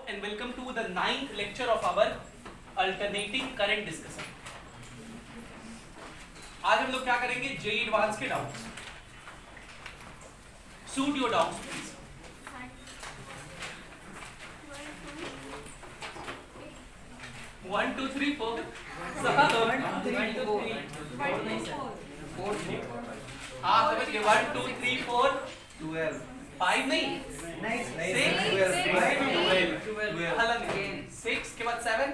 and welcome to the 9th lecture of our alternating current discussion. आज हम लोग क्या करेंगे? JEE एडवांस के doubts. Shoot your doubts please. One, two, three, four. हाँ समझ गए. 1, 2, 3, 4, 12. 5 नहीं. 6 के बाद 7,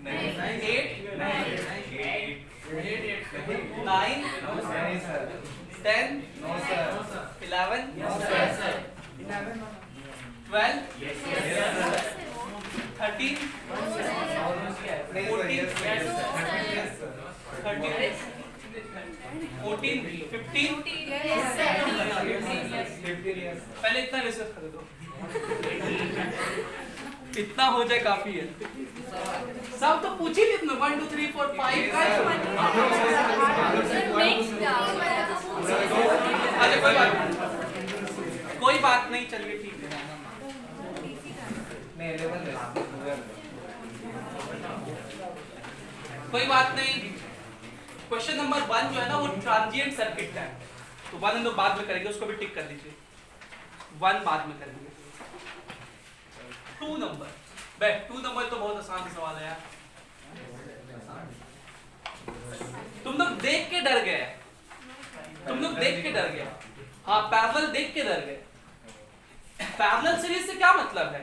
8, 9, 10, 11, 12, 13, 14, 15. पहले इतना रिसर्च कर दो. इतना हो जाए काफी है. सब तो पूछ ही ली तुमने. 1, 2, 3, 4, 5 का. अच्छा कोई बात नहीं. चलिए ठीक है. कोई बात नहीं. क्वेश्चन नंबर 1 जो है ना वो ट्रांजिएंट सर्किट का है. तो 1 हम लोग बाद में करेंगे. उसको भी टिक कर दीजिए. 1 बाद में करेंगे. 2 नंबर. 2 नंबर तो बहुत आसान सवाल है यार. तुम लोग देख के डर गए. हाँ पैरेलल देख के डर गए. पैरेलल सीरीज से क्या मतलब है?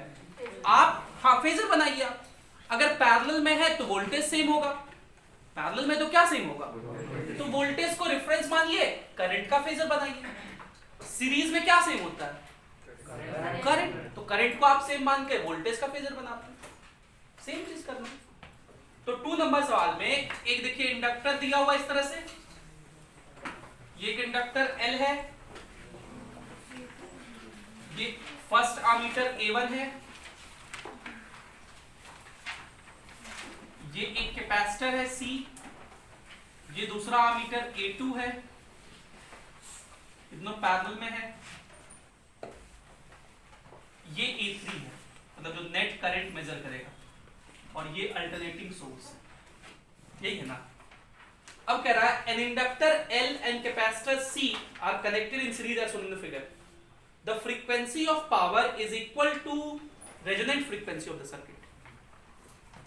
आप हाँ फेजर बनाइए. अगर पैरेलल में है तो वोल्टेज सेम होगा. पैरेलल में तो क्या सेम होगा? तो वोल्टेज को रेफरेंस मानिए, करंट का फेजर बनाइए. सीरीज में क्या सेम होता है? करंट. तो करंट को आप सेम मान के वोल्टेज का फेजर बनाते हैं. सेम चीज करना. तो 2 नंबर सवाल में एक देखिए इंडक्टर दिया हुआ इस तरह से. ये एक इंडक्टर L है. ये फर्स्ट एमीटर A1 है. ये एक कैपेसिटर है C. ये दूसरा एमीटर A2 है. दोनों पैरेलल में है. ये A3 है, मतलब जो नेट करंट मेजर करेगा. और ये अल्टरनेटिंग सोर्स है. यही है ना. अब कह रहा है an inductor L and capacitor C are connected in series as shown in the figure. The frequency of power is equal to resonant frequency of the circuit.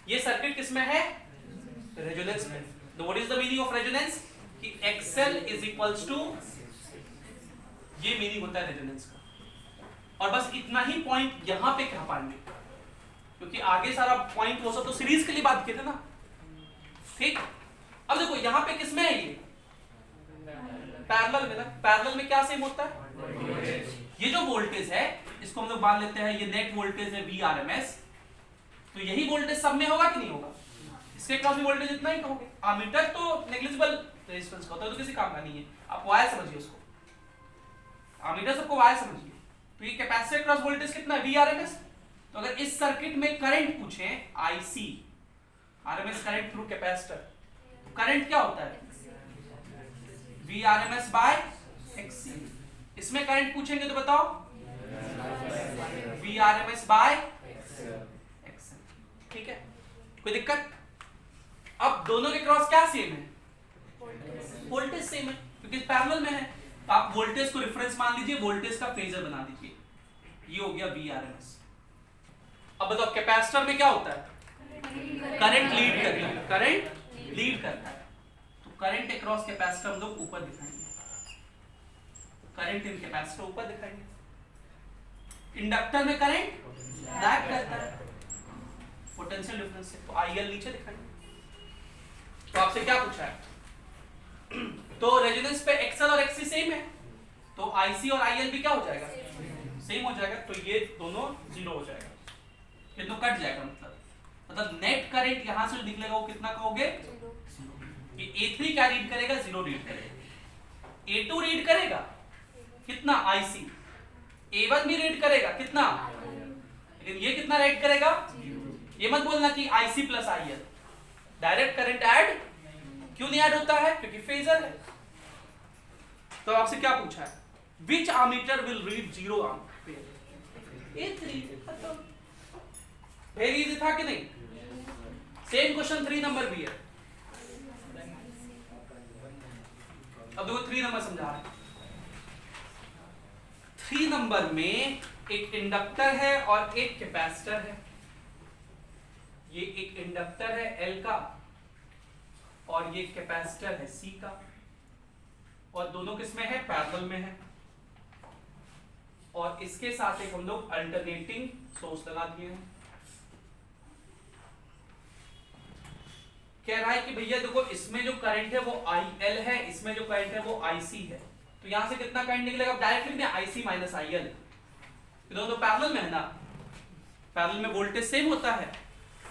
ये सर्किट किसमें है? रेजोनेंस में. तो what is the meaning of resonance? कि XL is equals to, ये meaning होता है resonance का. और बस इतना ही पॉइंट यहां पे कह पाएंगे, क्योंकि आगे सारा पॉइंट वो सब तो सीरीज के लिए बात किए थे ना. ठीक. अब देखो यहां पे किसमें है? ये पैरेलल में ना. पैरेलल में क्या सेम होता है? ये जो वोल्टेज है इसको हम लोग मान लेते हैं ये नेट वोल्टेज है VRMS. तो यही वोल्टेज सब में होगा कि नहीं होगा? इसके क्रॉस में वोल्टेज इतना ही कहोगे. एमीटर तो नेग्लिजिबल रेजिस्टेंस का होता है, तो किसी काम का नहीं है. आप वायर समझिए उसको. एमीटर सबको वायर समझिए. तो ये कैपेसिटर क्रॉस वोल्टेज कितना है? VRMS. तो अगर इस सर्किट में करंट पूछें IC, RMS current through capacitor, current क्या होता है? VRMS by XC. इसमें करंट पूछेंगे तो बताओ. VRMS by XC. ठीक है. कोई दिक्कत? अब दोनों के क्रॉस क्या सेम है? वोल्टेज सेम है, क्योंकि पैरेलल में है. तो आप वोल्टेज को रेफरेंस मान लीजिए, वोल्टेज का फेजर बना दीजिए. ये हो गया VRMS. अब बताओ कैपेसिटर में क्या होता है? करंट लीड करता है. करंट लीड करता है. तो करंट अक्रॉस कैपेसिटर हम लोग ऊपर दिखाएंगे. करंट इन कैपेसिटर ऊपर दिखाएंगे. इंडक्टर में करंट लैग करता है पोटेंशियल डिफरेंस से. तो IL नीचे दिखाएंगे. तो आपसे क्या पूछा है? तो रेजोनेंस पे XL और XC सेम है, तो IC और IL भी क्या हो जाएगा? सेम हो जाएगा. तो ये दोनों जीरो हो जाएगा. ये तो कट जाएगा. मतलब नेट करंट यहां से निकलेगा वो कितना कहोगे? ये A3 क्या रीड करेगा? 0 रीड करेगा. A2 रीड करेगा कितना? IC. A1 भी रीड करेगा कितना? लेकिन ये कितना रीड करेगा? ये मत बोलना कि IC plus IL. Direct current add क्यों नहीं ऐड होता है? क्योंकि फेजर है. तो आपसे क्या पूछा है? Which ammeter will read 0 ampere? A3. था कि नहीं? सेम क्वेश्चन 3 नंबर भी है। अब देखो 3 नंबर समझा रहे हैं। 3 नंबर में एक इंडक्टर है और एक कैपेसिटर है। ये एक इंडक्टर है L का और ये कैपेसिटर है C का, और दोनों किसमें है? पैरेलल में है। और इसके साथ एक हम लोग अल्टरनेटिंग सोर्स लगा दिए हैं। कह रहा है कि भैया देखो इसमें जो करंट है वो IL है, इसमें जो करंट है वो IC है। तो यहां से कितना करंट निकलेगा? डायरेक्टली लिखते हैं IC माइनस IL। दोनों तो पैरेलल में है ना, पैरेलल में वोल्टेज सेम होता है।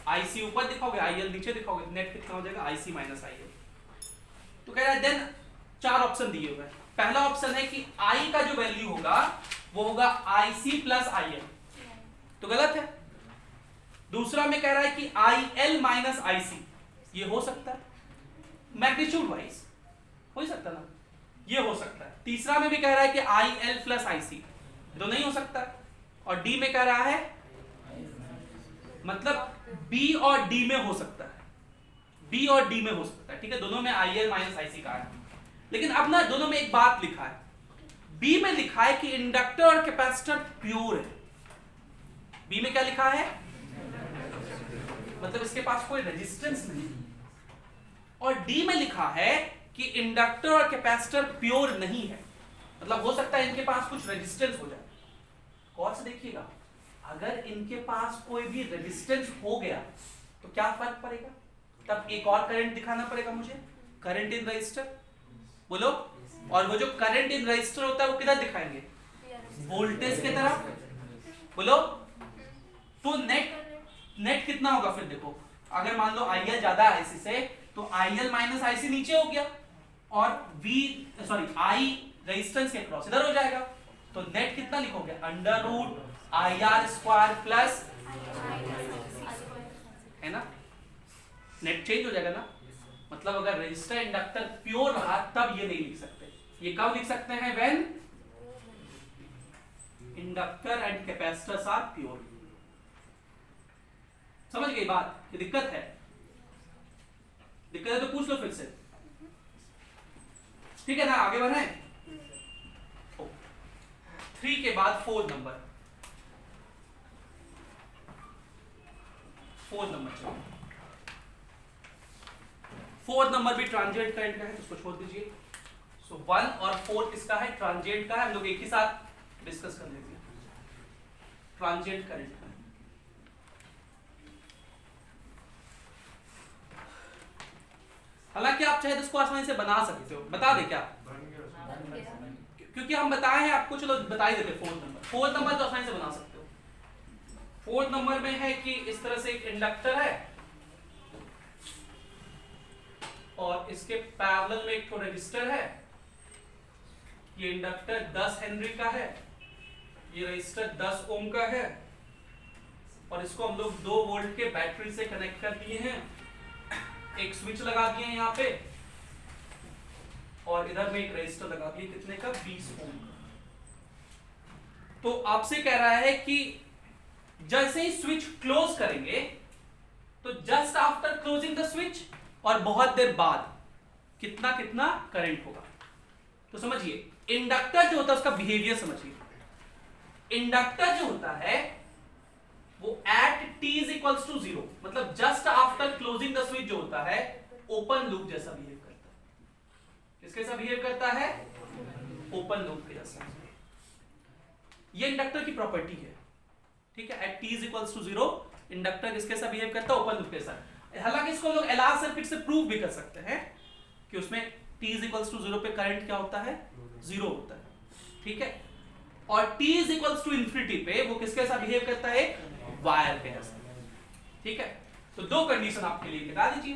IC ऊपर दिखाओगे, IL नीचे दिखाओगे, नेट कितना हो जाएगा? IC minus IL। तो कह रहा है देन 4 ऑप्शन दिए हुए हैं। पहला ऑप्शन है कि I का जो वैल्यू होगा वो होगा IC प्लस IL, तो गलत है। दूसरा में कह रहा है कि IL माइनस IC, ये हो सकता है मैग्नीट्यूड वाइज, हो सकता ना, ये हो सकता है। तीसरा में भी कह रहा है कि IL प्लस IC, तो नहीं हो सकता। और डी में कह रहा है, मतलब B और D में हो सकता है, B और D में हो सकता है, ठीक है। दोनों में IL माइनस IC का है, लेकिन अब ना दोनों में एक बात लिखा है। B में लिखा है कि इंडक्टर और कैपेसिटर प्योर है। B में क्या लिखा है? मतलब इसके पास कोई रेजिस्टेंस नहीं। और D में लिखा है कि इंडक्टर और कैपेसिटर प्योर नहीं है, मतलब हो सकता है इनके पास कुछ रेजिस्टेंस हो जाए। गौर से देखिएगा, अगर इनके पास कोई भी रेजिस्टेंस हो गया तो क्या फर्क पड़ेगा? तब एक और करंट दिखाना पड़ेगा मुझे, करंट इन रजिस्टर, बोलो। और वो जो करंट इन रजिस्टर होता है वो किधर दिखाएंगे? वोल्टेज की तरफ, बोलो। तो नेट कितना होगा फिर? देखो, अगर मान लो IL ज्यादा है IC से, तो IL माइनस IC नीचे हो गया, और I रेजिस्टेंस के क्रॉस इधर हो जाएगा। तो नेट कितना लिखोगे? Under root IR square plus, है ना, नेट चेंज हो जाएगा ना। मतलब अगर रेजिस्टर इंडक्टर प्योर रहा तब ये नहीं लिख सकते। ये कब लिख सकते हैं? When inductor and capacitors are pure. समझ गई बात? ये दिक्कत है, दिक्कत है तो पूछ लो फिर से, ठीक है ना। आगे बढ़े। 3 के बाद 4 नंबर, 4 नंबर चलो। 4 नंबर भी ट्रांजिएंट करंट का है, तो उसको छोड़ दीजिए। सो 1 और 4 किसका है? ट्रांजिएंट का है। हम लोग एक ही साथ डिस्कस कर लेते हैं ट्रांजिएंट करंट का। हालांकि आप चाहे तो इसको आसानी से बना सकते हो, बता दे क्या? क्योंकि हम बताए हैं आपको, चलो बता ही देते। 4 नंबर तो आसानी से बना सकते हो। 4 नंबर में है कि इस तरह से एक इंडक्टर है और इसके पैरेलल में एक रेजिस्टर है। ये इंडक्टर 10 हेनरी का है, ये रेजिस्टर 10 ओम का है, और इसको हम लोग 2 वोल्ट के बैटरी से कनेक्ट कर दिए हैं। एक स्विच लगा दिए हैं यहाँ पे, और इधर में एक रेजिस्टर लगा दिए, कितने का? 20 ओम का। तो आपसे कह रहा है कि जैसे ही स्विच क्लोज करेंगे, तो just after closing the switch और बहुत देर बाद कितना कितना करंट होगा। तो समझिए, इंडक्टर जो होता है उसका बिहेवियर समझिए। इंडक्टर जो होता है वो at t is equals to 0, मतलब just after closing the switch जो होता है ओपन लूप जैसा बिहेव करता है। किसके साथ बिहेव करता है? ओपन लूप के जैसा। ये इंडक्टर की प्रॉपर्टी है, ठीक है। At t is equals to 0 inductor किसके साथ बिहेव करता है? ओपन लूप के साथ। हालांकि इसको लोग LR सर्किट से प्रूव भी कर सकते हैं कि उसमें t इज इक्वल्स टू 0 पे करंट क्या होता है? 0 होता है, ठीक है। और t is equals to infinity पे वो किसके साथ बिहेव करता है? वायर के जैसा, ठीक है। तो 2 कंडीशन आपके लिए बता दीजिए।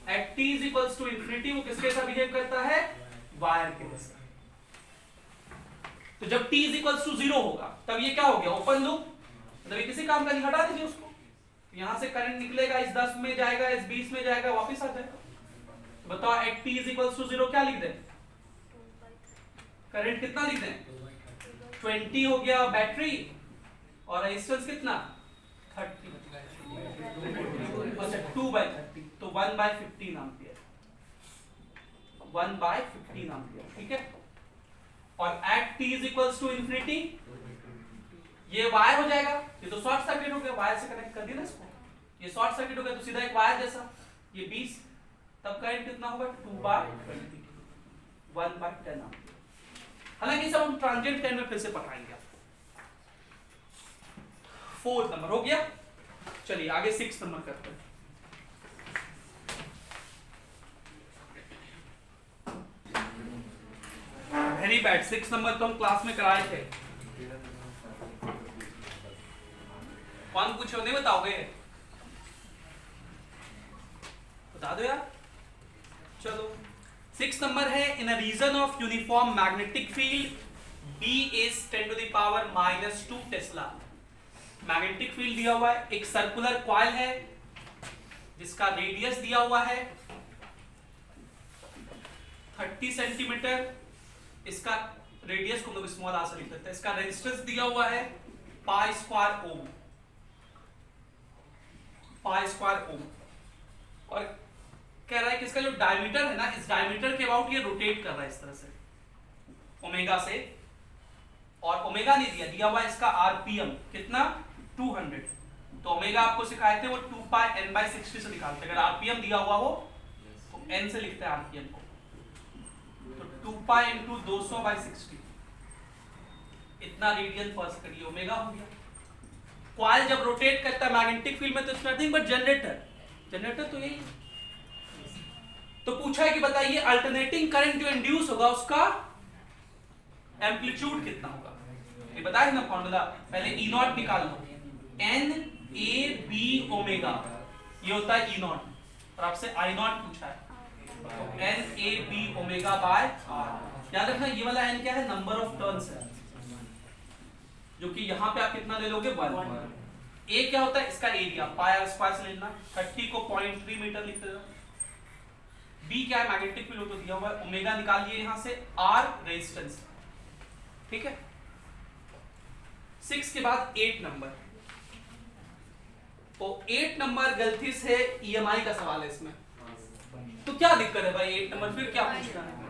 At t is equals to infinity वो किसके साथ बिहेव करता है? वायर के जैसा। तो जब t इज इक्वल्स टू 0 होगा तब ये क्या हो गया? Open loop. मतलब ये किसी काम का नहीं, हटा दीजिए उसको। यहां से करंट निकलेगा, इस 10 में जाएगा, इस 20 में जाएगा, वापस आ जाएगा। तो बताओ at t is equals to 0 क्या लिख दें? करंट कितना लिख दें? 20 हो गया बैटरी, और रेजिस्टेंस कितना? 30। 2/30, तो 1/15 एम्पियर, 1/15 एम्पियर, ठीक है। और at t is equals to infinity ये वायर हो जाएगा, ये तो शॉर्ट सर्किट हो गया, वायर से कनेक्ट कर दिया ना इसको, ये शॉर्ट सर्किट हो गया तो सीधा एक वायर जैसा, ये 20, तब करंट कितना होगा 2/20, 1/10 एम्पियर। हालांकि सब हम ट्रांजिएंट करंट में फिर से पढ़ाएंगे आपको। 4th नंबर हो गया, चलिए आगे 6th नंबर करते हैं। वेरी बैड, 6 नंबर तो हम क्लास में कराए थे। कौन पूछो नहीं बताओगे? बता दो यार। चलो 6 नंबर है, in a region of uniform magnetic field B is 10 to the power -2 tesla. Magnetic field दिया हुआ है, एक सर्कुलर कॉइल है जिसका रेडियस दिया हुआ है 30 सेंटीमीटर, इसका रेडियस को हम लोग स्मॉल आर से लिख सकते हैं, इसका रेजिस्टेंस दिया हुआ है पाई स्क्वायर ओम, पाई स्क्वायर ओम, और कह रहा है कि इसका जो डायमीटर है ना, इस डायमीटर के अबाउट ये रोटेट कर रहा है इस तरह से ओमेगा से, और ओमेगा नहीं दिया, दिया हुआ है इसका आरपीएम कितना 200, तो ओमेगा आपको सिखाए थे वो 2πn/60 से निकालते, अगर आरपीएम दिया हुआ हो तो n से लिखते हैं आरपीएम को, तो 2π × 200/60 इतना रेडियन पर सेकंड, ये ओमेगा हो गया। कॉइल जब रोटेट करता है मैग्नेटिक फील्ड में तो it's nothing but generator, generator तो यही। तो पूछा है कि बताइए अल्टरनेटिंग करंट जो इंड्यूस होगा उसका एम्पलीट्यूड कितना होगा, ये बताया ना फॉर्मूला, पहले ई नॉट निकाल लो, एन ए बी ओमेगा, ये होता है ई नॉट, और आपसे आई नॉट पूछा है, तो N A B omega by R. याद रखना ये वाला एन क्या है, नंबर ऑफ टर्न्स है, जो कि यहाँ पे आप कितना ले लोगे 1। ए क्या होता है, इसका एरिया, पाई आर स्क्वायर से लेना, 30 को 0.3 मीटर लिख देना। बी क्या है, मैग्नेटिक फील्ड तो दिया हुआ है, ओमेगा निकालिए यहाँ से, आर रेजिस्टेंस, ठीक है। 6 के बाद 8 नंबर, तो 8 नंबर गलती से ईएमआई का सवाल है इसमें, तो क्या दिक्कत है भाई 8 नंबर, फिर क्या पूछना है।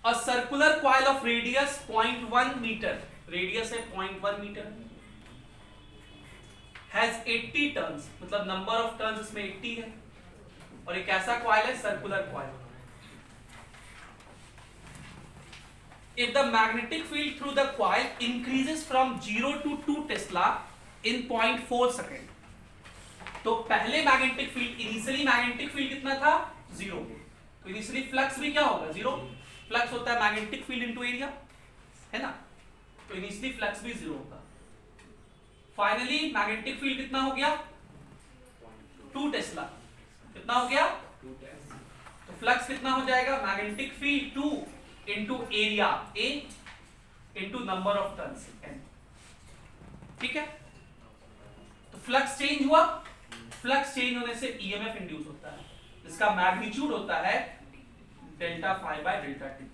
A circular coil of radius 0.1 metre, radius है 0.1 मीटर, हैज 80 टर्न्स, मतलब नंबर ऑफ टर्न्स इसमें 80 है, और एक ऐसा कॉइल है circular coil. If the magnetic field through the coil increases from 0 to 2 Tesla in 0.4 second, तो पहले magnetic field, initially magnetic field कितना था 0, तो इनिशियली फ्लक्स भी क्या होगा 0, फ्लक्स होता है मैग्नेटिक फील्ड इनटू एरिया, है ना, तो इनिशियली फ्लक्स भी 0 होगा। फाइनली मैग्नेटिक फील्ड कितना हो गया 2 टेस्ला, कितना हो गया 2 टेस्ला, तो फ्लक्स कितना हो जाएगा, magnetic field 2 into area A into number of turns n, ठीक है। तो फ्लक्स चेंज हुआ, फ्लक्स चेंज होने से ईएमएफ इंड्यूस होता है, जिसका मैग्नीट्यूड होता है delta phi by delta t.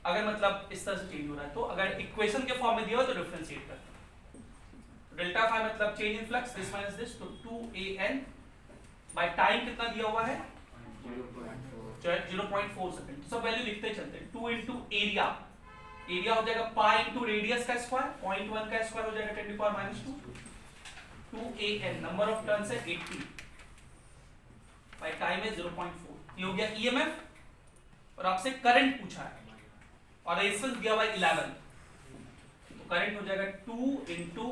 अगर मतलब इस तरह से चेंज हो रहा है, तो अगर इक्वेशन के फॉर्म में दिया हो तो डिफरेंशिएट करते, डेल्टा फाई मतलब change in flux, this minus this, तो 2an बाय टाइम कितना दिया हुआ है 0.4 सेकंड, सब वैल्यू लिखते चलते, 2 into एरिया, एरिया हो जाएगा पाई into रेडियस का स्क्वायर, 0.1 का स्क्वायर हो जाएगा 10 to the power -2, 2an number of turns है 80 बाय टाइम है 0.4, ये हो गया ईएमएफ, और आपसे करंट पूछा है और रेजिस्टेंस दिया हुआ है 11, तो करंट हो जाएगा 2 into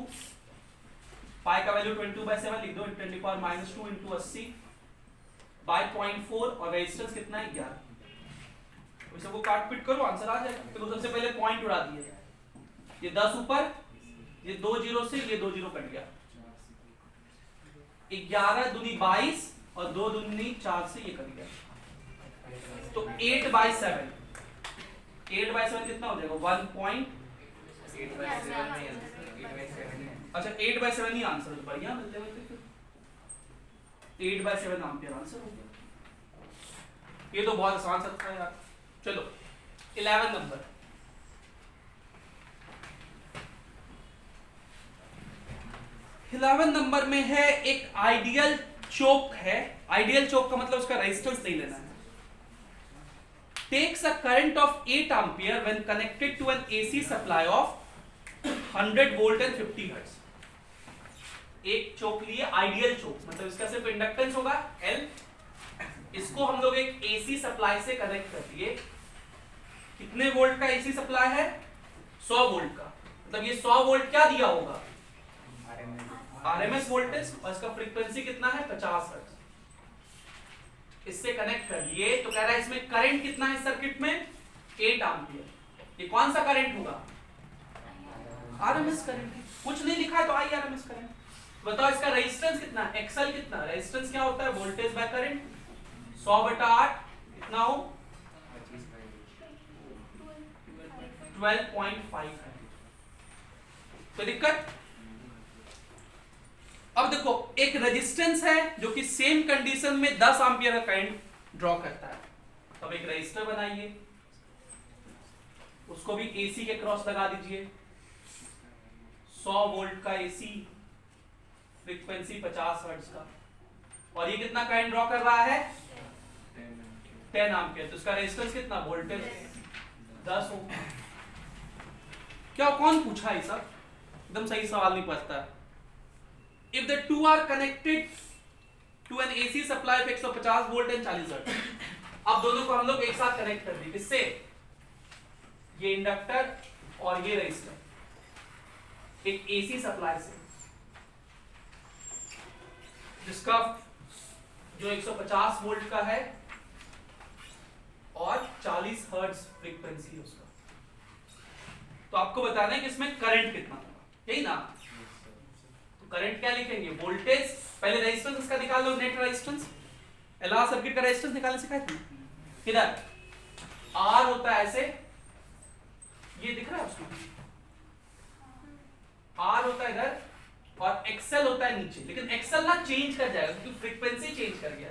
पाई का वैल्यू 22/7 लिख दो, 10 to the power -2 into 80 bye 0.4, और रेजिस्टेंस कितना है 11, तो सबको काट पीट करो आंसर आ जाएगा। तो सबसे पहले पॉइंट उड़ा दिए, ये 10 ऊपर, ये 2 जीरो से ये 2 जीरो कट गया, 11 दूनी 22 और 2 दूनी 4 से ये कट गया, तो 8/7, 8/7 कितना हो जाएगा 1.8/7, अच्छा 8/7 ही आंसर है, बढ़िया मिलते हैं 8/7 एम्पियर आंसर हो गया। ये तो बहुत आसान सा था यार। चलो 11 नंबर, 11 नंबर में है एक आइडियल चोक है। आइडियल चोक का मतलब उसका रेजिस्टेंस नहीं लेना है। takes a current of 8 ampere when connected to an AC supply of 100 volt and 50 hertz। एक चोक लिए आइडियल चोक, मतलब इसका सिर्फ इंडक्टेंस होगा L। इसको हम लोग एक AC सप्लाई से कनेक्ट कर दिए। कितने वोल्ट का AC सप्लाई है? 100 वोल्ट का। मतलब ये 100 वोल्ट क्या दिया होगा? RMS वोल्टेज, और इसका फ्रीक्वेंसी कितना है? 50 हर्ट्ज। इससे कनेक्ट कर लिए तो कह रहा है इसमें करंट कितना है सर्किट में? 8 एम्पियर। ये कौन सा करंट होगा? RMS current. कुछ नहीं लिखा है तो RMS करंट। बताओ इसका रेजिस्टेंस कितना है? एक्सएल कितना? रेजिस्टेंस क्या होता है? Voltage by current. 100/8 कितना हो? 12.5 है। तो दिक्कत? अब देखो एक रेजिस्टेंस है जो कि सेम कंडीशन में 10 एम्पियर का करंट ड्रॉ करता है। अब एक रेजिस्टर बनाइए, उसको भी एसी के क्रॉस लगा दीजिए। 100 वोल्ट का एसी, फ्रीक्वेंसी 50 हर्ट्ज का, और ये कितना करंट ड्रॉ कर रहा है? 10 एम्पियर। तो इसका रेजिस्टेंस कितना? वोल्टेज 10 ओम। क्या कौन पूछा ये सब? एकदम सही सवाल नहीं पूछता। If the two are connected to an AC supply of 150 volt and 40 hertz, अब दोनों को हम लोग एक साथ कनेक्ट कर दिए। किससे? ये इंडक्टर और ये रेजिस्टर, एक AC सप्लाई से, जिसका जो 150 वोल्ट का है और 40 हर्ट्ज फ्रीक्वेंसी है उसका। तो आपको बताना है कि इसमें करंट कितना होगा, यही ना? करंट क्या लिखेंगे? वोल्टेज, पहले रेजिस्टेंस इसका निकाल लो, नेट रेजिस्टेंस। एलआर सर्किट का रेजिस्टेंस निकालने सिखाया था। किधर? आर होता है ऐसे, ये दिख रहा है उसको, आर होता है इधर, और एक्सएल होता है नीचे। लेकिन एक्सएल ना चेंज कर जाएगा क्योंकि फ्रीक्वेंसी चेंज कर गया।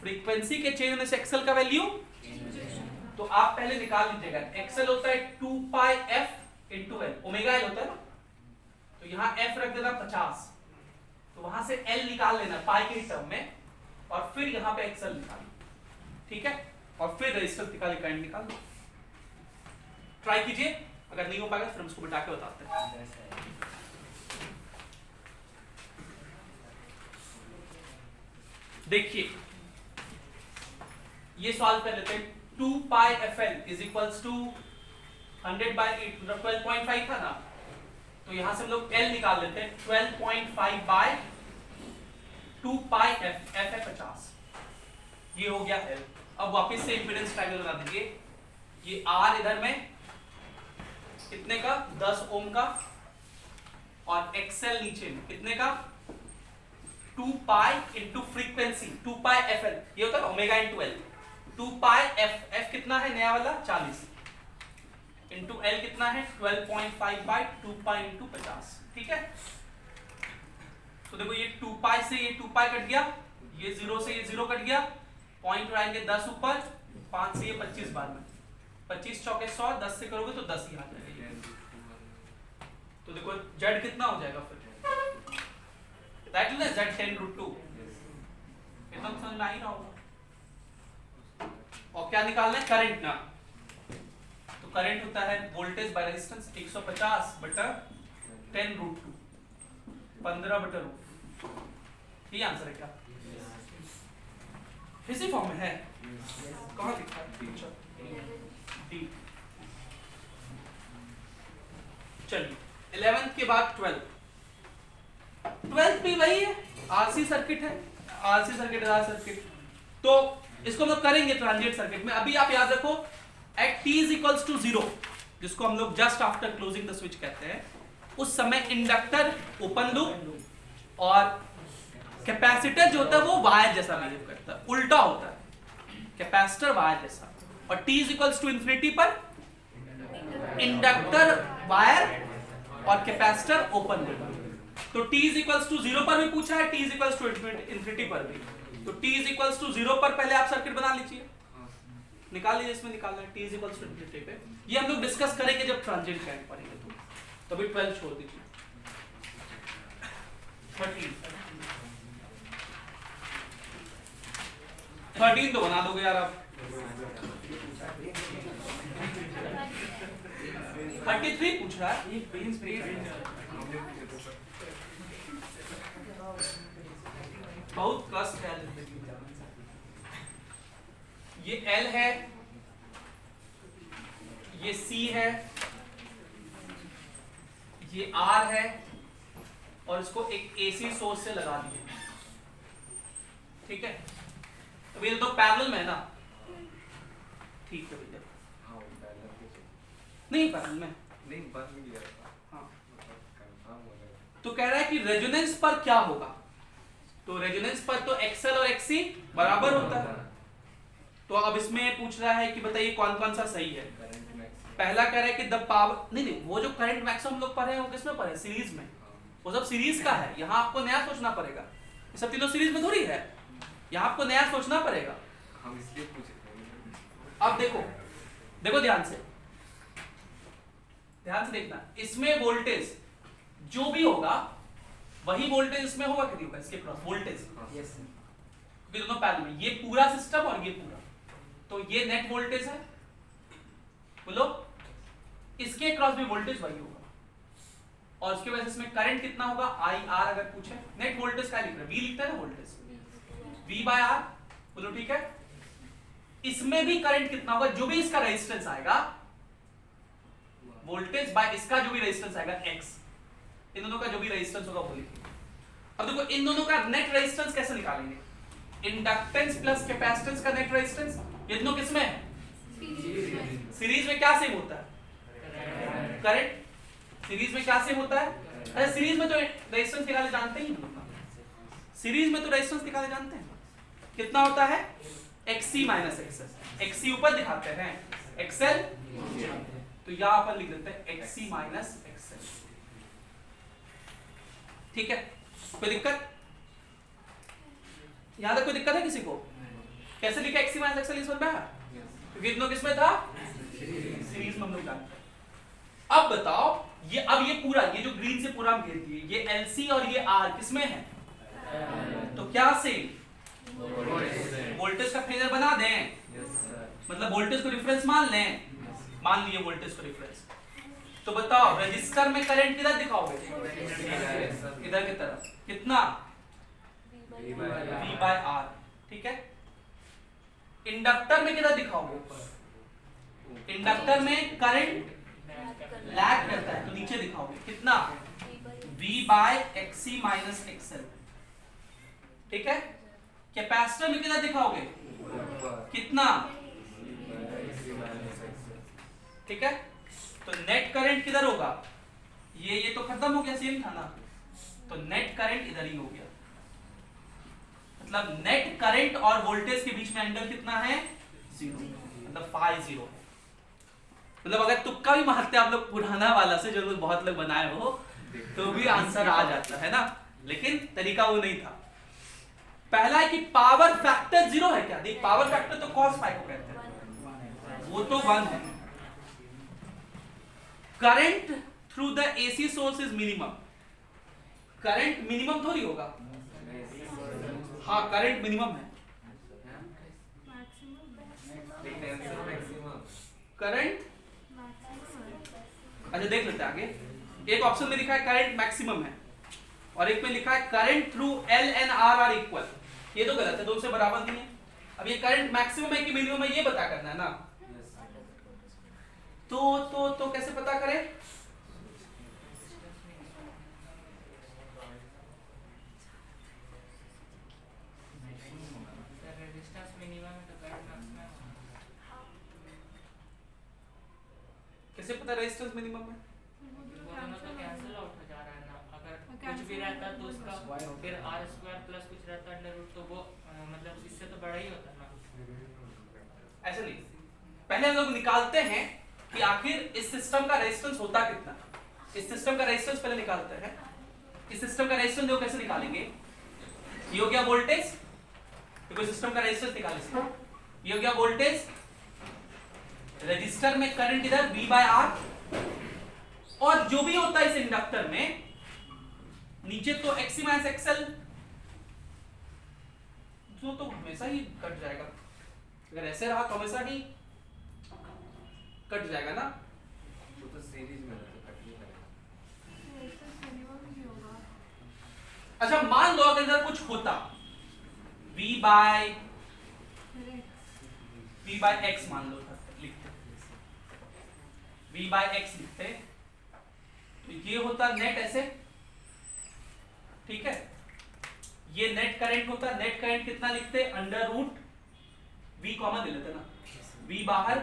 फ्रीक्वेंसी के चेंज होने से एक्सएल का वैल्यू, तो आप पहले निकाल लीजिएगा। एक्सएल होता है 2 pi F into L, omega L होता है ना, तो यहां f रख देना 50, तो वहां से l निकाल लेना पाई के टर्म में, और फिर यहां पे xl निकाल, ठीक है? और फिर रेजिस्टेंस निकाल, करंट निकाल दो। ट्राई कीजिए, अगर नहीं हो पाएगा फिर हम उसको बिठा के बताते हैं। देखिए ये सॉल्व कर लेते हैं। 2 पाई fl इज इक्वल्स टू 100/8, मतलब 12.5 था ना, तो यहां से हम लोग L निकाल लेते हैं। 12.5 बाय 2 पाई f है 50, ये हो गया L। अब वापस से इंपीडेंस ट्रायंगल बना दीजिए। ये R इधर में कितने का? 10 ओम का, और XL नीचे में कितने का? 2 पाई इंटू फ्रीक्वेंसी 2 पाई FL, ये होता है ओमेगा इंटू L। 2 पाई f कितना है नया वाला? 40 इंटू L कितना है? 12.5 बाई 2 पाई इंटू 50, ठीक है? तो देखो ये 2 पाई से ये 2 पाई कट गया, ये 0 से ये 0 कट गया, पॉइंट आएंगे 10 ऊपर, 5 से ये 25 बाद में, 25 चौके 100, 10 से करोगे तो 10 ही आ जाएगा। तो देखो z कितना हो जाएगा फिर? That is z 10√2। एकदम समझ में आ ही रहा होगा। और क्या निकालना है? करंट ना। तो करंट होता है वोल्टेज बाय रेजिस्टेंस 150 बटा 10√2, 15/√2। ये आंसर है क्या? इसी फॉर्म में है। कहां लिखा है? डी। चलिए 11th के बाद 12th भी वही है, आरसी सर्किट है, आरसी सर्किट, आर सर्किट। तो इसको हम लोग करेंगे ट्रांजिएंट सर्किट में। अभी आप याद रखो at t is equals to 0, जिसको हम लोग just after closing the switch कहते हैं, उस समय इंडक्टर ओपन लूप और कैपेसिटर जो होता है वो वायर जैसा बिहेव करता है, उल्टा होता है, कैपेसिटर वायर जैसा। और t is equals to infinity पर इंडक्टर वायर और कैपेसिटर ओपन लूप। तो t इज इक्वल्स टू 0 पर भी पूछा है, t is equals to infinity पर भी। तो t इज इक्वल्स टू 0 पर पहले आप सर्किट बना लीजिए, निकाल लीजिए, इसमें निकालना है t is equals to infinity पे। ये हम लोग डिस्कस करेंगे जब ट्रांजिएंट करंट पढ़ेंगे, तो तभी 12 छोड़ दीजिए। 13 तो बना दोगे यार आप। 33 पूछ रहा है। बहुत कष्ट है जिंदगी में। ये L है, ये C है, ये R है, और इसको एक AC सोर्स से लगा दिए। ठीक है, तो ये तो पैरेलल में है ना। ठीक है भैया, नहीं पैरेलल में नहीं, हाँ। तो कह रहा है कि रेजोनेंस पर क्या होगा, तो रेजोनेंस पर तो XL और XC बराबर होता है। तो अब इसमें पूछ रहा है कि बताइए कौन कौन सा सही है। पहला कह रहा है कि द पावर, नहीं वो जो करंट मैक्सिमम लोग पढ़े हैं वो किसमें पढ़े, सीरीज में। वो सब सीरीज का है, यहाँ आपको नया सोचना पड़ेगा। ये सब तीनों सीरीज में थोड़ी है, यहाँ आपको नया सोचना पड़ेगा। हम इसलिए पूछे। अब देखो ध्यान से देखना, इसमें वोल्टेज जो भी होगा वही वोल्टेज इसमें होगा कि नहीं होगा, इसके क्रॉस वोल्टेज। यस क्योंकि दोनों पैरेलल में, ये पूरा सिस्टम और ये पूरा, तो ये नेट वोल्टेज है। बोलो, इसके क्रॉस भी वोल्टेज वही होगा, और उसके वजह से इसमें करंट कितना होगा, IR। अगर पूछे नेट वोल्टेज क्या लिख रहे हैं, V लिखता है ना वोल्टेज, V/R। बोलो ठीक है। इसमें भी करंट कितना होगा, जो भी इसका रेजिस्टेंस आएगा, वोल्टेज बाय इसका जो भी रेजिस्टेंस आएगा X, इन दोनों का जो भी रेजिस्टेंस होगा वो लिखिए। अब देखो इन दोनों का नेट रेजिस्टेंस कैसे निकालेंगे, इंडक्टेंस प्लस कैपेसिटेंस का नेट रेजिस्टेंस। ये दोनों किसमें है, सीरीज में। क्या सेम होता है, करंट। सीरीज में क्या सेम होता है, अरे सीरीज में तो रेजिस्टेंस निकाले जानते ही हैं, सीरीज में तो रेजिस्टेंस निकाले जानते हैं। कितना होता है, XC माइनस XL। XC ऊपर दिखाते हैं, XL, तो यहां पर लिख देते हैं XC माइनस XL। ठीक है, कोई दिक्कत, यहां तक कोई दिक्कत है किसी को? कैसे लिखा XC माइनस XL, इस बार में क्योंकि दोनों किसमें था, सीरीज में हम लोग जानते हैं। अब बताओ ये पूरा, ये जो ग्रीन से पूरा हम घेर दिए, ये LC और ये R किसमें है, तो क्या सेम वोल्टेज का फेजर बना दें, मतलब वोल्टेज को रेफरेंस मान लें। मान लिए वोल्टेज को रेफरेंस, तो बताओ रजिस्टर में करंट किधर दिखाओगे, इधर की तरफ, कितना, V/R। ठीक है, इंडक्टर में किधर दिखाओगे, इंडक्टर में करंट लैग करता है, तो नीचे दिखाओगे, कितना, V/XC माइनस XL। ठीक है, कैपेसिटर में किधर दिखाओगे, कितना, ठीक है। तो नेट करंट किधर होगा, ये तो खत्म हो गया, सेम था ना, तो नेट करंट इधर ही हो गया। मतलब नेट करंट और वोल्टेज के बीच में एंगल कितना है, 0, मतलब फाई 0 है। मतलब अगर तुक्का भी मारते आप लोग पुराना वाला से, जो बहुत लोग बनाए हो, तो भी आंसर आ जाता है ना, लेकिन तरीका वो नहीं था। पहला है कि पावर फैक्टर 0 है क्या, देख पावर फैक्टर तो cos फाई को कहते हैं, वो तो 1 है। Current through the AC source is minimum, current minimum थोड़ी होगा, हाँ करंट मिनिमम है, करंट। अच्छा देख लेते हैं आगे, एक ऑप्शन में लिखा है करंट मैक्सिमम है, और एक में लिखा है current through L and R are equal. ये तो गलत है, दोनों से बराबर नहीं है। अब ये करंट मैक्सिमम है कि मिनिमम है, ये पता करना है ना। तो कैसे पता करें, कैसे पता रेजिस्टेंस मिनिमम है, तो कैंसिल आउट हो जा रहा है ना, अगर कुछ भी रहता तो उसका फिर R² प्लस कुछ रहता अंडर रूट, तो वो मतलब इससे तो बड़ा ही होता ना। ऐसे नहीं, पहले हम लोग निकालते हैं कि आखिर इस सिस्टम का रेजिस्टेंस होता कितना। इस सिस्टम का रेजिस्टेंस पहले निकालते हैं। इस सिस्टम का रेजिस्टेंस देखो कैसे निकालेंगे, ये हो गया वोल्टेज, देखो सिस्टम का रेजिस्टेंस निकालेंगे, ये हो गया वोल्टेज, रजिस्टर में करंट इधर V/R, और जो भी होता है इस इंडक्टर में नीचे तो XC माइनस XL तो हमेशा ही कट जाएगा, अगर ऐसे रहा तो हमेशा ही कट जाएगा ना। तो सीरीज में तो कट नहीं करेगा। अच्छा मान लो अगर इधर कुछ होता V बाय x मान लो लिखते V बाय x लिखते तो ये होता नेट ऐसे, ठीक है, ये नेट करंट होता, नेट करंट कितना लिखते अंडर रूट V कॉमन ले लेते ना, V बाहर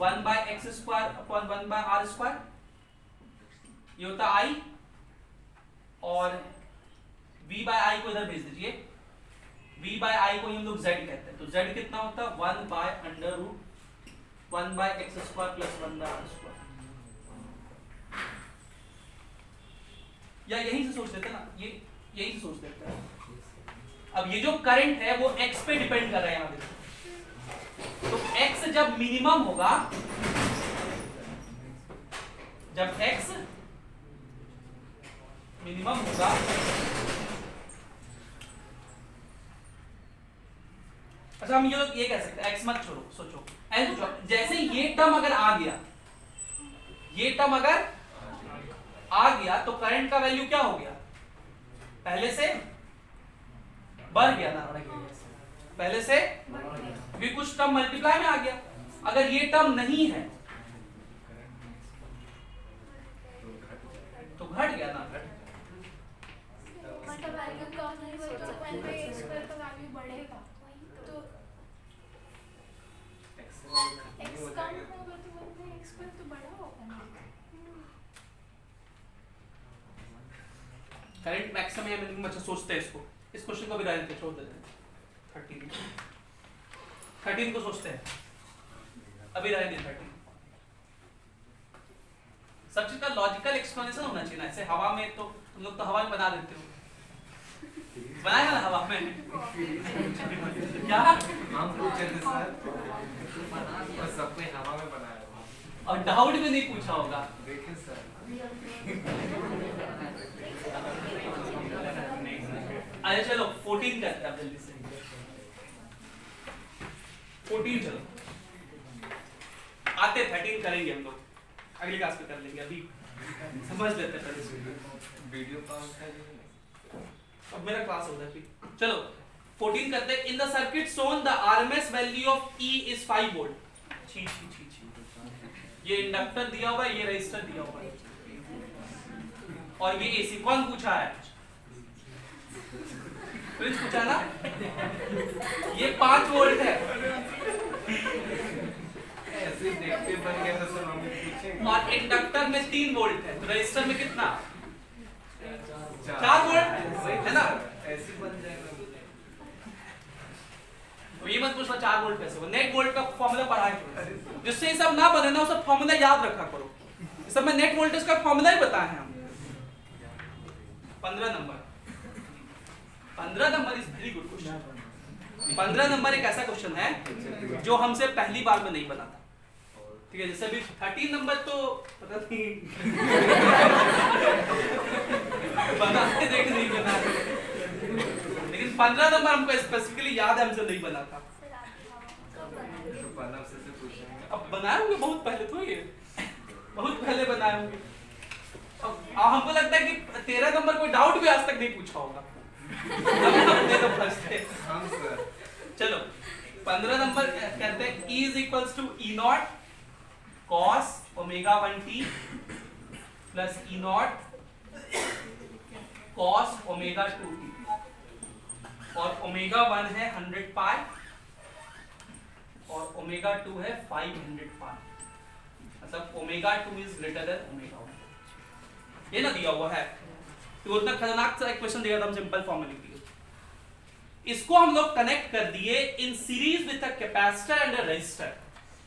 1 by X square upon 1 by R square, ये होता I, और V बाय I को इधर भेज दीजिए, V बाय I को हम लोग Z कहते हैं, तो Z कितना होता 1 by under root 1 by X square plus 1 by R square, या यहीं से सोच लेते ना, ये यहीं से सोच लेते हैं। अब ये जो करंट है वो x पे डिपेंड कर रहा है यहाँ देखो, तो x जब मिनिमम होगा, जब x मिनिमम होगा अच्छा हम ये कह सकते हैं, x मत छोड़ो, सोचो ऐसे सोचो, जैसे ये टर्म अगर आ गया, ये टर्म अगर आ गया तो करंट का वैल्यू क्या हो गया, पहले से बढ़ गया ना, पहले से भी कुछ टर्म मल्टीप्लाई में आ गया। अगर ये टर्म नहीं है तो घट गया ना, करंट मैक्सिमम या मिनिमम, अच्छा सोचते हैं इसको, इस क्वेश्चन को भी रहने दे, छोड़ देते हैं 13 को सोचते हैं, अभी रहने दे 13। सब चीज का लॉजिकल एक्सप्लेनेशन होना चाहिए ना, ऐसे हवा में तो तुम लोग तो हवा में बना देते हो, बनाया ना हवा में क्या हम पूछे थे सर, और सब कोई हवा में बनाया और डाउट भी नहीं पूछा होगा, देखिए सर। अरे चलो 14 करते हैं जल्दी से, 14 चलो, आते 13 करेंगे हम लोग, अगली क्लास में कर लेंगे, अभी समझ लेते हैं पहले वीडियो कॉल था, अब मेरा क्लास हो जाए फिर। चलो 14 करते हैं। In the circuit shown the RMS value of E is 5 volt. छी छी छी छी, ये इंडक्टर दिया हुआ है, ये रेजिस्टर दिया हुआ है, और ये AC कौन पूछा है, फ्रिज पूछा ना, ये 5 वोल्ट है, ऐसे देखते बन गया तो सर हम पूछेंगे, और इंडक्टर में 3 वोल्ट है, तो रेजिस्टर में कितना 4 वोल्ट है ना, ऐसे बन जाएगा। तो ये मत पूछना 4 वोल्ट कैसे, नेट वोल्ट का फॉर्मूला पढ़ा है, जिससे ये सब ना बने ना, वो सब फॉर्मूला याद रखा करो, इस सब में नेट वोल्टेज का फॉर्मूला ही बताए हैं हम। 15 number is very good question. 15 number एक ऐसा क्वेश्चन है जो हमसे पहली बार में नहीं बना था, ठीक है, जैसे अभी 13 नंबर तो पता नहीं बनाते देख नहीं बना, लेकिन 15 नंबर हमको स्पेसिफिकली याद है, हमसे नहीं बना था, अब बनाए होंगे बहुत पहले, तो ये बहुत पहले बनाए होंगे, अब हमको लगता है कि 13 नंबर कोई डाउट भी आज तक नहीं पूछा होगा, तो फर्स्ट है हम सर। चलो 15 नंबर कहते हैं E is equals to E naught cos omega 1t plus E naught cos omega 2t, और ओमेगा 1 है 100 पाई और ओमेगा 2 है 500 पाई, मतलब omega 2 is greater than omega 1, ये ना दिया हुआ है, तो उतना खतरनाक सा क्वेश्चन दिया था, हम सिंपल फॉर्म में लिख दिए, इसको हम लोग कनेक्ट कर दिए in series with a capacitor and a resistor,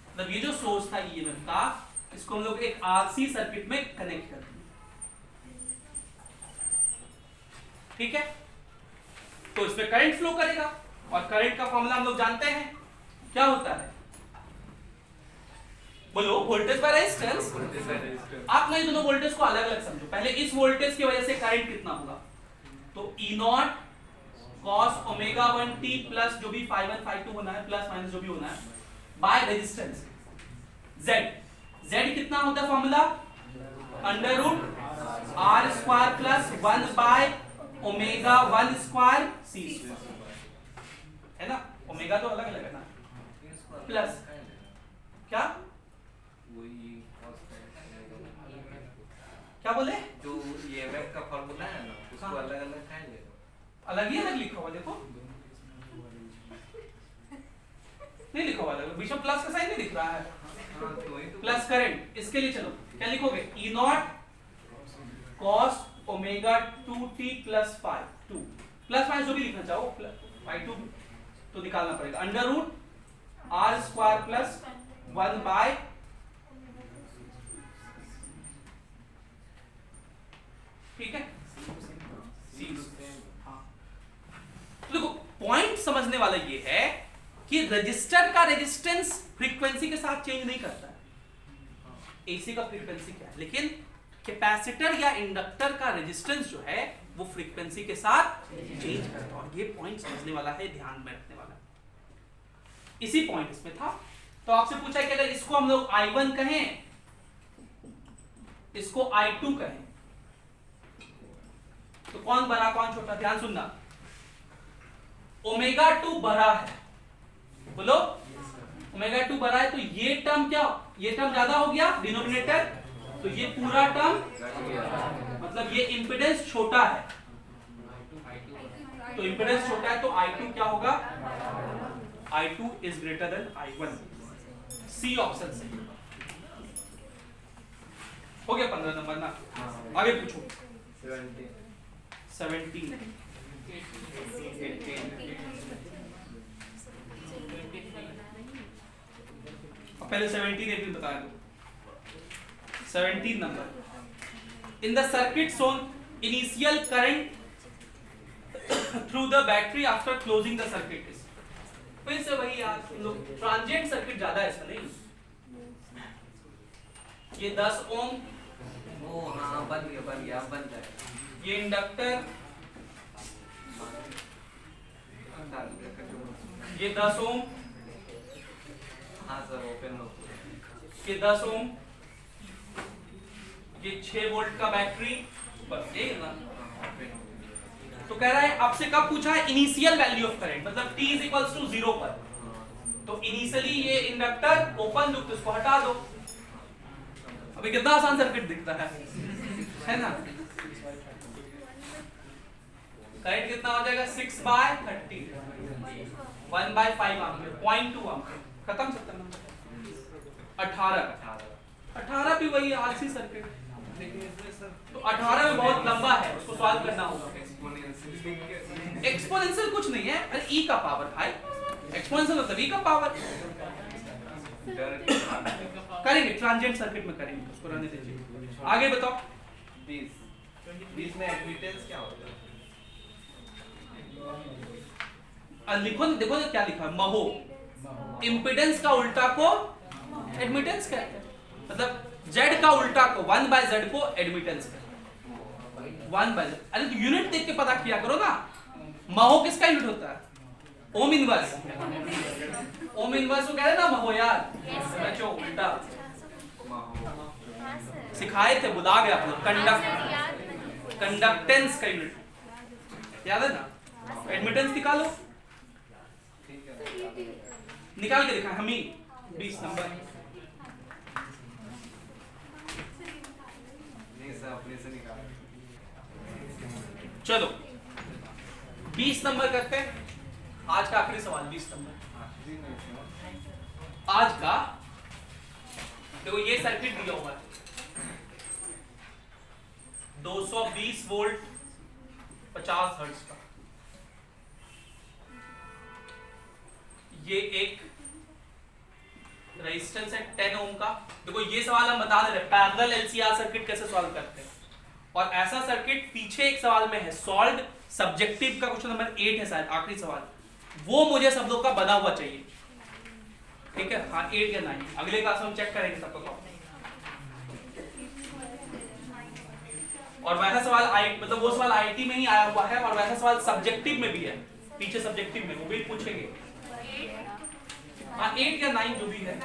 मतलब ये जो सोर्स था ईएमएफ का, इसको हम लोग एक आरसी सर्किट में कनेक्ट कर दिए, ठीक है, तो इसमें करंट फ्लो करेगा, और करंट का फॉर्मूला हम लोग जानते हैं क्या होता है, बोलो वोल्टेज बाय रेजिस्टेंस। आप नहीं दोनों वोल्टेज को अलग अलग समझो, पहले इस वोल्टेज की वजह से करंट कितना होगा, तो E naught cos omega 1t plus जो भी phi 1 phi 2 होना है प्लस माइनस जो भी होना है बाय रेजिस्टेंस z। z कितना होता है formula under root R square plus 1 by omega 1 square c square है ना। ओमेगा तो अलग अलग है ना प्लस क्या क्या बोले जो EMF का फॉर्मूला है ना उसको अलग अलग है ले अलग ही अलग लिखा हुआ देखो नहीं लिखा हुआ अलग बीच में प्लस का साइन नहीं दिख रहा है प्लस करंट इसके लिए चलो क्या लिखोगे E naught cos omega 2t plus five 2 plus minus जो भी लिखना चाहो फाइव 2 तो निकालना पड़ेगा under root R square plus 1 by ठीक है देखो पॉइंट समझने वाला ये है कि रजिस्टर का रेजिस्टेंस फ्रीक्वेंसी के साथ चेंज नहीं करता है। एसी का फ्रीक्वेंसी क्या है लेकिन कैपेसिटर या इंडक्टर का रेजिस्टेंस जो है वो फ्रीक्वेंसी के साथ चेंज करता है और ये पॉइंट समझने वाला है ध्यान में रखने वाला है। इसी पॉइंट इसमें था तो आपसे पूछा कि अगर इसको हम लोग I1 कहें इसको I2 कहें तो कौन बड़ा कौन छोटा ध्यान सुनना ओमेगा 2 बड़ा है बोलो ओमेगा 2 बड़ा है तो ये टर्म क्या ये टर्म ज्यादा हो गया डिनोमिनेटर तो ये पूरा टर्म मतलब ये इंपेडेंस छोटा है तो इंपेडेंस छोटा है तो I2 क्या होगा I2 is greater than I1 C option से हो गया 15 नंबर ना आगे पूछो 17 पहले 17 18 बता दो 17 number in the circuit shown initial current through the battery after closing the circuit is फिर से वही यार लोग ट्रांजिएंट सर्किट ज्यादा है इसमें नहीं ये 10 ओम ओ हाँ बन गया बन जाए ये इंडक्टर ये 10 ओम हाँ सर ओपन हो ये 10 ओम ये 6 वोल्ट का बैटरी बस यही है ना। तो कह रहा है आपसे कब पूछा है इनिशियल वैल्यू ऑफ करंट मतलब t इज इक्वल्स टू 0 पर तो इनिशियली ये इंडक्टर ओपन लूप तो इसको हटा दो। अभी कितना आसान सर्किट दिखता है ना। करंट कितना हो जाएगा 6 बाय 30 1 बाय 5 एम्पीयर 0.2 एम्पीयर खत्म 70 नंबर 18 भी वही आरसी सर्किट तो 18 में बहुत लंबा है उसको सॉल्व करना होगा। एक्सपोनेंशियल कुछ नहीं है अरे e का पावर भाई एक्सपोनेंशियल मतलब e का पावर करेंगे ट्रांजिएंट सर्किट में करेंगे उसको रहने दीजिए। आगे बताओ 20 में एडमिटेंस क्या होता है लिखो देखो क्या लिखा है महो इंपेडेंस का उल्टा को एडमिटेंस कहते हैं मतलब Z का उल्टा को 1 बाय Z को एडमिटेंस कहते हैं 1 बाय Z। अरे तो यूनिट देख के पता किया करो ना महो किसका यूनिट होता है ओम इनवर्स को कह रहे ना महो यार बच्चों उल्टा सिखाए थे बुला गया आप लोग कंडक्टेंस का यूनिट याद है ना। एडमिटेंस निकालो निकाल के दिखा हम ही 20 नंबर नहीं सर अपने से निकाल चलो 20 नंबर करते हैं आज का आखिरी सवाल 20 नंबर आज का देखो ये सर्किट दिया हुआ है 220 वोल्ट 50 हर्ट्ज का ये एक रेजिस्टेंस है 10 ओम का। देखो ये सवाल हम बता दे रहे पैरेलल एलसीआर सर्किट कैसे सॉल्व करते हैं और ऐसा सर्किट पीछे एक सवाल में है सॉल्व सब्जेक्टिव का क्वेश्चन नंबर 8 है शायद आखिरी सवाल वो मुझे सब लोग का बना हुआ चाहिए ठीक है। हाँ 8 या 9 अगले क्लास में हम चेक करेंगे सब लोग। और वैसा सवाल मतलब वो सवाल आईटी में ही आया हुआ है और वैसा सवाल सब्जेक्टिव में भी है, पीछे सब्जेक्टिव में वो भी पूछेंगे। हाँ 8 या 9 जो भी है।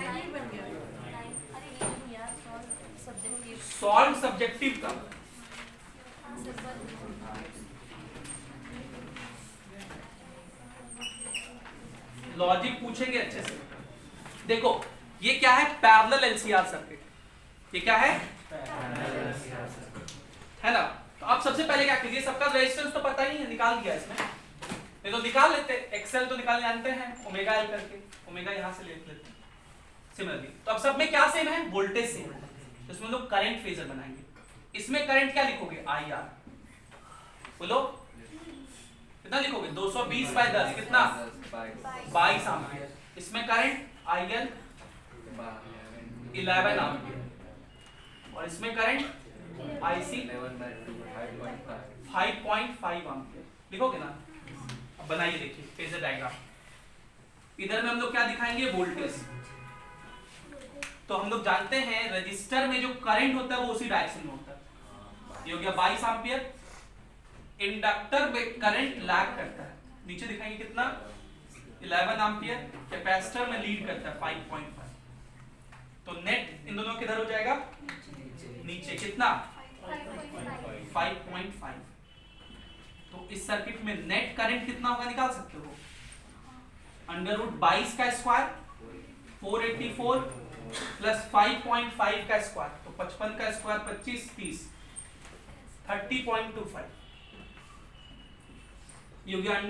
सॉल्व सब्जेक्टिव का लॉजिक पूछेंगे अच्छे से। देखो ये क्या है, पैरेलल एलसीआर सर्किट। ये क्या है, है ना। तो अब सबसे पहले क्या कीजिए, सबका रेजिस्टेंस तो पता ही है, निकाल दिया इसमें, नहीं तो निकाल लेते, एक्सेल तो निकाल जानते हैं, ओमेगा एल करके, ओमेगा यहां से ले लेते हैं सिमिलरली। तो अब सब में क्या सेम है, वोल्टेज सेम है, तो इसमें लोग करंट फेजर बनाएंगे। इसमें करंट क्या लिखोगे, आई आर, बोलो कितना लिखोगे, 220/10 कितना, 22 एम्पीयर। इसमें करंट आई एल 11 एम्पीयर और इसमें करंट आई सी 5.5 एम्पीयर। लिखोगे ना, अब बनाइए, देखिए फेजर डायग्राम। इधर में हम लोग क्या दिखाएंगे, वोल्टेज। तो हम लोग जानते हैं रजिस्टर में जो करंट होता है वो उसी डायरेक्शन में होता है, ये हो गया 22 एम्पीयर। इंडक्टर में करंट लैग करता है, नीचे दिखाएंगे कितना, 11 एम्पीयर। कैपेसिटर में लीड करता है 5.5। तो नेट इन दोनों किधर हो जाएगा, नीचे कितना, 5.5। तो इस सर्किट में नेट करंट कितना होगा निकाल सकते हो, √22 का स्क्वायर 484 प्लस 5.5 का स्क्वायर, तो 55 का स्क्वायर 25 30 30.25। ये हो गया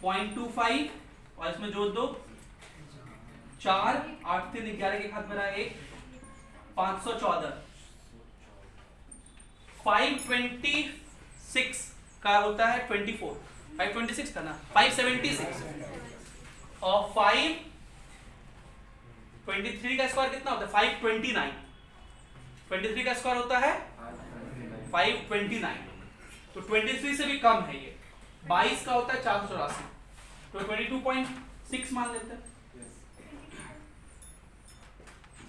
√0.25 और इसमें जोड़ दो 4 8 3 11 के हाथ में रहा 1 514 526 का होता है 24 526 का ना 576 और 523 का स्क्वायर कितना होता है 529 23 का स्क्वायर होता है 529। तो 23 से भी कम है ये, 22 का होता है 484, तो 22.6 मान लेते हैं,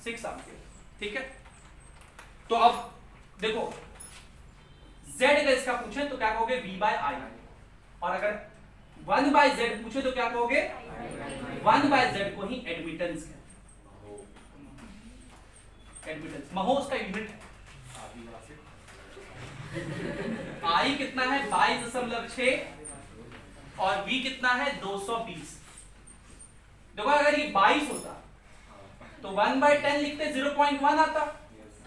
6 एम्पीयर। ठीक है, तो अब देखो Z अगर इसका पूछे तो क्या कहोगे, V/I, और अगर 1/Z पूछे तो क्या कहोगे, 1/Z को ही एडमिटेंस है, एडमिटेंस महो उसका यूनिट है। I कितना है 22.6 और V कितना है 220। देखो अगर ये 22 होता तो 1/10 लिखते 0.1 आता,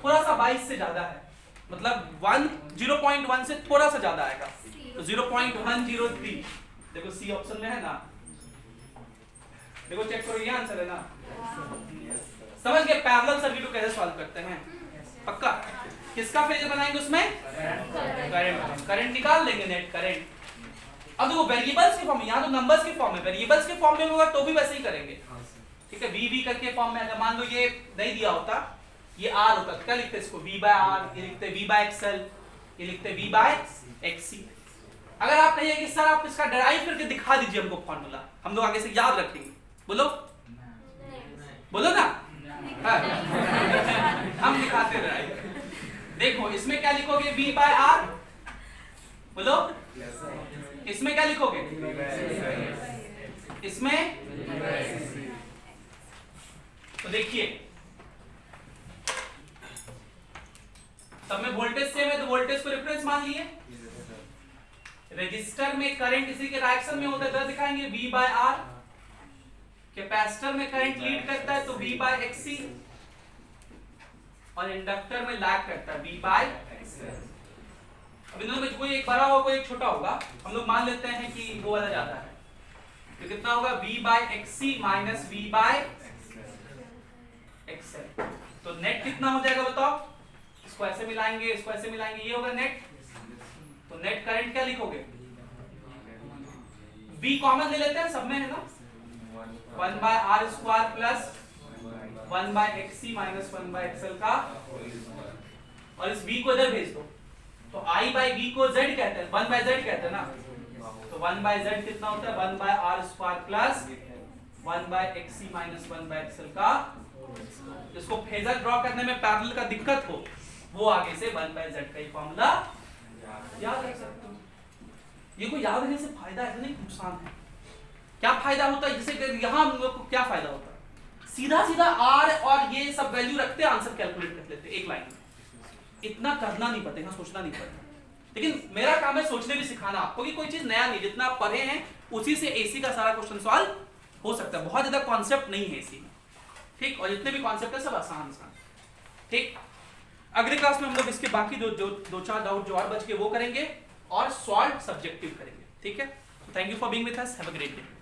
थोड़ा सा 22 से ज्यादा है, मतलब 0.1 से थोड़ा सा ज्यादा आएगा, तो 0.103। देखो सी ऑप्शन में है ना, देखो चेक करो, ये आंसर है ना। समझ गए पैरेलल सर्किट को कैसे सॉल्व करते हैं, पक्का। किसका फेजर बनाएंगे उसमें, करंट निकाल लेंगे, नेट करंट। अब देखो वेरिएबल्स के फॉर्म में, यहाँ तो नंबर्स के फॉर्म में, वेरिएबल्स के फॉर्म में होगा तो भी वैसे ही करेंगे। ठीक है, वी करके फॉर्म में, अगर मान लो ये नहीं दिया होता, ये आर होता, क्या लिखते इसको, V/R, ये लिखते V/XL, ये लिखते V/XC। अगर आप कहिए कि सर आप इसका डराइव करके दिखा दीजिए हमको फॉर्मूला, हम लोग आगे से याद रखेंगे, बोलो बोलो ना, हम दिखाते डराइव। देखो इसमें क्या लिखोगे, V/R, बोलो इसमें क्या लिखोगे, इसमें, तो देखिए सब में वोल्टेज सेम है तो वोल्टेज को रेफरेंस मान लिए। रजिस्टर में करंट इसी के डायरेक्शन में होता है तो दिखाएंगे V/R। कैपेसिटर में करंट लीड करता है तो V/XC और इंडक्टर में लैग करता है V/XL। अब इन दोनों में कोई एक बड़ा होगा कोई एक छोटा होगा, हम लोग मान लेते हैं कि वो वाला ज्यादा है, तो कितना होगा V/XC माइनस V/XL। तो नेट कितना हो जाएगा बताओ, इसको ऐसे मिलाएंगे, इसको ऐसे मिलाएंगे, ये होगा नेट। तो नेट करंट क्या लिखोगे, V कॉमन ले लेते हैं, सब में है ना, 1/R² plus 1/XC minus 1/XL का, और इस V को इधर भेज दो, तो I/V को Z कहते हैं, 1/Z कहते हैं ना, तो 1/Z कितना होता है 1/R² plus 1/XC minus 1/XL का। जिसको फेजर ड्रॉ करने में पैरेलल का दिक्कत हो वो आगे से 1/z का ही फॉर्मूला याद रख सकते हो। ये कोई याद रखने से फायदा है नहीं, नुकसान है। क्या फायदा होता है, जैसे यहाँ हम लोग को क्या फायदा होता है, सीधा सीधा r और ये सब वैल्यू रखते आंसर कैलकुलेट कर लेते एक लाइन में, इतना करना नहीं पड़ता, सोचना नहीं पड़ता। लेकिन मेरा काम है सोचने भी सिखाना आपको कि कोई चीज नया नहीं, जितना आप पढ़े हैं उसी से एसी का सारा क्वेश्चन सॉल्व हो सकता है, बहुत ज्यादा कॉन्सेप्ट नहीं है एसी में, ठीक। और जितने भी कॉन्सेप्ट है सब आसान आसान, ठीक। अगले क्लास में हम लोग इसके बाकी दो चार डाउट जो और बच के वो करेंगे और सॉल्व सब्जेक्टिव करेंगे, ठीक है। Thank you for being with us, have a great day.